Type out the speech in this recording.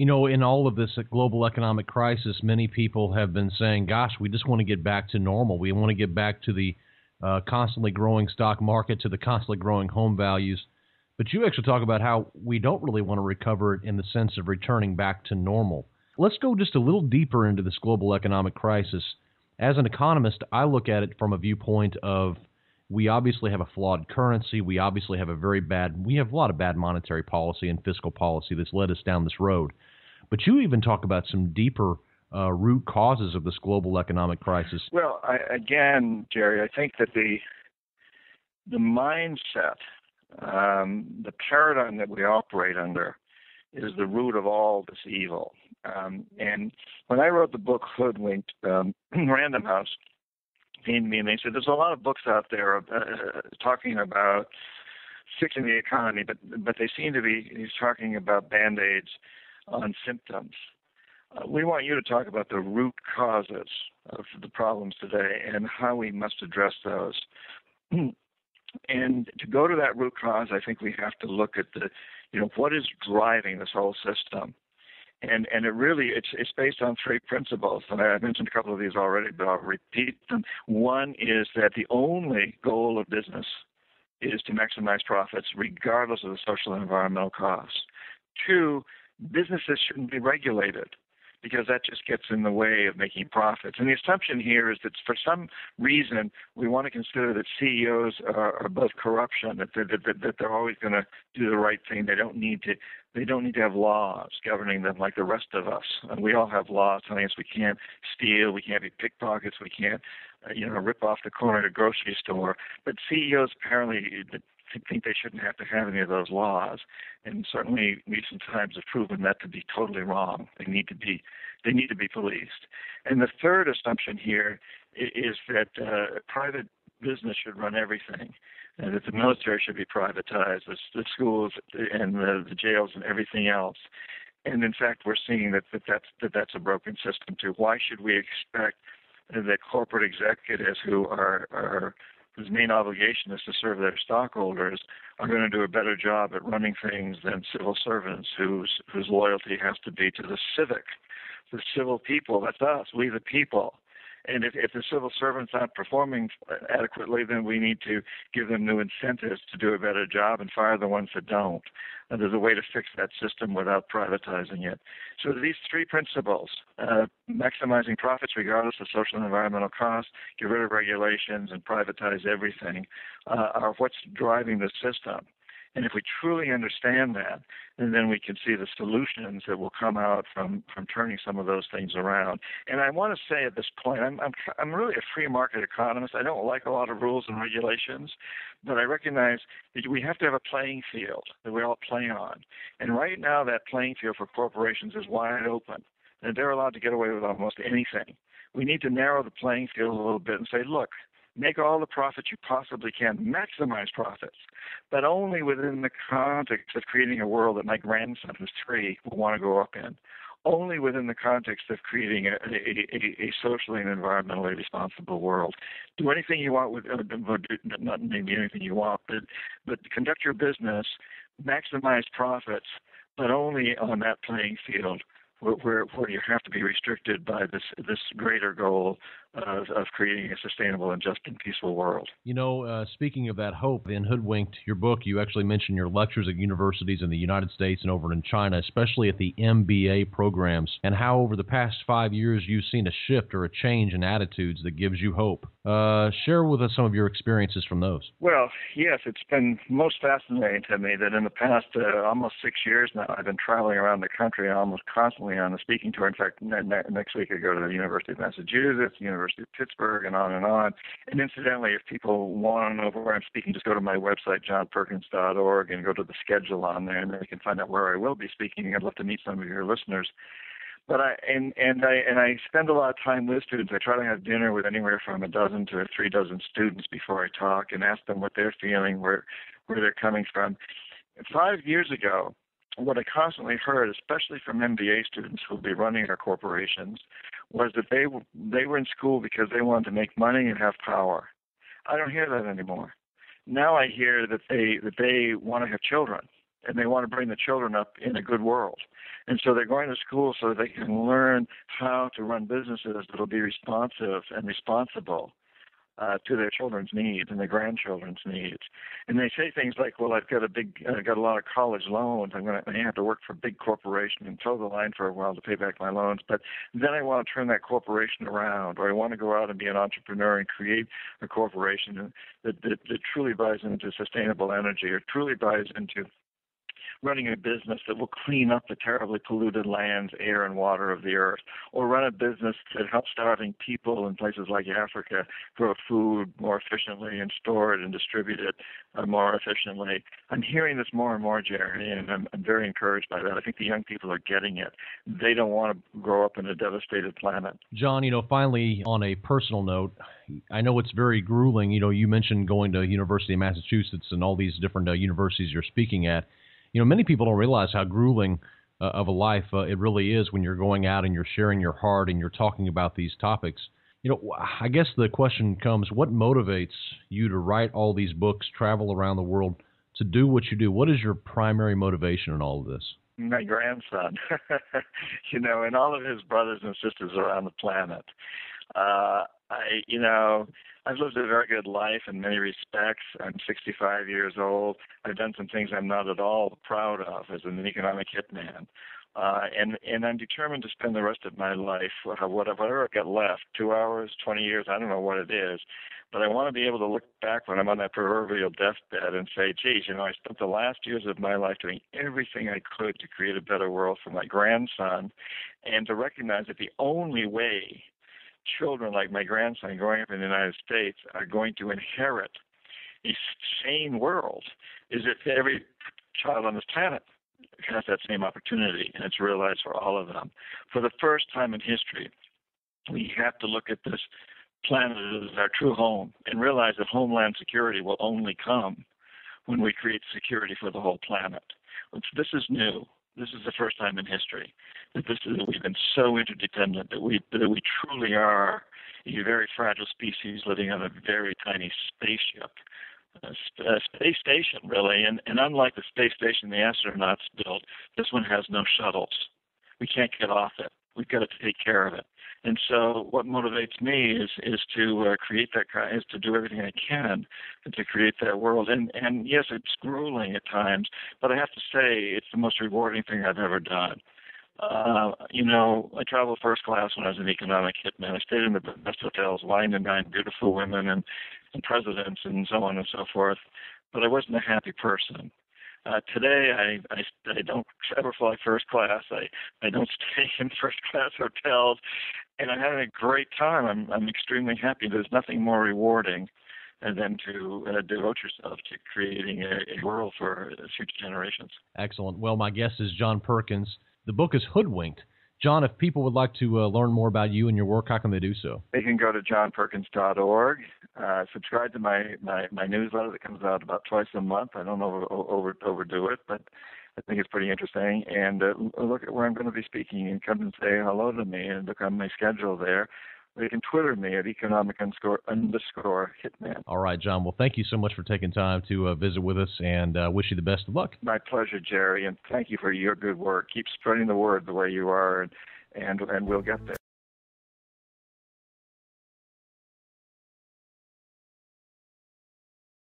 In all of this global economic crisis, many people have been saying, gosh, we just want to get back to normal. We want to get back to the constantly growing stock market, to the constantly growing home values. But you actually talk about how we don't really want to recover it in the sense of returning back to normal. Let's go just a little deeper into this global economic crisis. As an economist, I look at it from a viewpoint of we obviously have a flawed currency. We obviously have we have a lot of bad monetary policy and fiscal policy that's led us down this road. But you even talk about some deeper root causes of this global economic crisis. Well, again, Jerry, I think that the mindset, the paradigm that we operate under is the root of all this evil. And when I wrote the book Hoodwinked, Random House came to me and they said, there's a lot of books out there talking about fixing the economy, but they seem to be talking about Band-Aids on symptoms. We want you to talk about the root causes of the problems today and how we must address those. And to go to that root cause, I think we have to look at what is driving this whole system. And it's based on three principles. And I mentioned a couple of these already, but I'll repeat them. One is that the only goal of business is to maximize profits regardless of the social and environmental costs. Two, businesses shouldn't be regulated because that just gets in the way of making profits. And the assumption here is that for some reason we want to consider that CEOs are above corruption, that they're always going to do the right thing. They don't need to have laws governing them like the rest of us. And we all have laws telling us we can't steal, we can't be pickpockets, we can't rip off the corner at a grocery store. But CEOs apparently think they shouldn't have to have any of those laws, and certainly recent times have proven that to be totally wrong. They need to be policed. And the third assumption here is that private business should run everything, and that the military should be privatized, the schools and the jails and everything else. And in fact, we're seeing that's a broken system too. Why should we expect that corporate executives whose main obligation is to serve their stockholders are going to do a better job at running things than civil servants whose loyalty has to be to the civil people? That's us, we the people. And if the civil servants aren't performing adequately, then we need to give them new incentives to do a better job and fire the ones that don't. And there's a way to fix that system without privatizing it. So these three principles, maximizing profits regardless of social and environmental costs, get rid of regulations, and privatize everything, are what's driving the system. And if we truly understand that, then we can see the solutions that will come out from turning some of those things around. And I want to say at this point, I'm really a free market economist. I don't like a lot of rules and regulations, but I recognize that we have to have a playing field that we all play on. And right now, that playing field for corporations is wide open, and they're allowed to get away with almost anything. We need to narrow the playing field a little bit and say, look, make all the profits you possibly can, maximize profits, but only within the context of creating a world that my grandson, who's 3, will want to grow up in. Only within the context of creating a socially and environmentally responsible world. Do anything you want not maybe anything you want, but conduct your business, maximize profits, but only on that playing field where you have to be restricted by this greater goal of creating a sustainable and just and peaceful world. Speaking of that hope, in Hoodwinked, your book, you actually mention your lectures at universities in the United States and over in China, especially at the MBA programs, and how over the past 5 years you've seen a shift or a change in attitudes that gives you hope. Share with us some of your experiences from those. Well, yes, it's been most fascinating to me that in the past almost 6 years now, I've been traveling around the country almost constantly on a speaking tour. In fact, next week I go to the University of Massachusetts, University of Pittsburgh, and on and on. And incidentally, if people want to know where I'm speaking, just go to my website, johnperkins.org, and go to the schedule on there, and then you can find out where I will be speaking. I'd love to meet some of your listeners. But I spend a lot of time with students. I try to have dinner with anywhere from a dozen to 3 dozen students before I talk and ask them what they're feeling, where they're coming from. 5 years ago, what I constantly heard, especially from MBA students who will be running our corporations, was that they were in school because they wanted to make money and have power. I don't hear that anymore. Now I hear that they want to have children, and they want to bring the children up in a good world. And so they're going to school so they can learn how to run businesses that will be responsive and responsible to their children's needs and their grandchildren's needs. And they say things like, well, I've got a lot of college loans. I have to work for a big corporation and toe the line for a while to pay back my loans. But then I want to turn that corporation around, or I want to go out and be an entrepreneur and create a corporation that truly buys into sustainable energy, or truly buys into running a business that will clean up the terribly polluted lands, air, and water of the earth, or run a business that helps starving people in places like Africa grow food more efficiently and store it and distribute it more efficiently. I'm hearing this more and more, Jerry, and I'm very encouraged by that. I think the young people are getting it. They don't want to grow up in a devastated planet. John, finally, on a personal note, I know it's very grueling. You mentioned going to University of Massachusetts and all these different universities you're speaking at. Many people don't realize how grueling of a life it really is when you're going out and you're sharing your heart and you're talking about these topics. I guess the question comes, what motivates you to write all these books, travel around the world, to do what you do? What is your primary motivation in all of this? My grandson, and all of his brothers and sisters around the planet. I've lived a very good life in many respects. I'm 65 years old. I've done some things I'm not at all proud of as an economic hitman. And I'm determined to spend the rest of my life, whatever I've got left, 2 hours, 20 years, I don't know what it is, but I want to be able to look back when I'm on that proverbial deathbed and say, geez, I spent the last years of my life doing everything I could to create a better world for my grandson, and to recognize that the only way children like my grandson growing up in the United States are going to inherit a sane world is if every child on this planet has that same opportunity, and it's realized for all of them. For the first time in history, we have to look at this planet as our true home and realize that homeland security will only come when we create security for the whole planet. This is new. This is the first time in history that we've been so interdependent that we truly are a very fragile species living on a very tiny spaceship, a space station, really. And unlike the space station the astronauts built, this one has no shuttles. We can't get off it. We've got to take care of it. And so what motivates me is to create that, is to do everything I can to create that world. And yes, it's grueling at times, but I have to say it's the most rewarding thing I've ever done. I traveled first class when I was an economic hitman. I stayed in the best hotels, wined and dined beautiful women and presidents and so on and so forth, but I wasn't a happy person. Today, I don't ever fly first class. I don't stay in first class hotels, and I'm having a great time. I'm extremely happy. There's nothing more rewarding than to devote yourself to creating a world for future generations. Excellent. Well, my guest is John Perkins. The book is Hoodwinked. John, if people would like to learn more about you and your work, how can they do so? They can go to johnperkins.org, subscribe to my newsletter that comes out about twice a month. I don't overdo it, but I think it's pretty interesting. And look at where I'm going to be speaking and come and say hello to me and look on my schedule there. Or you can Twitter me at economic_hitman. All right, John. Well, thank you so much for taking time to visit with us, and wish you the best of luck. My pleasure, Jerry, and thank you for your good work. Keep spreading the word the way you are, and we'll get there.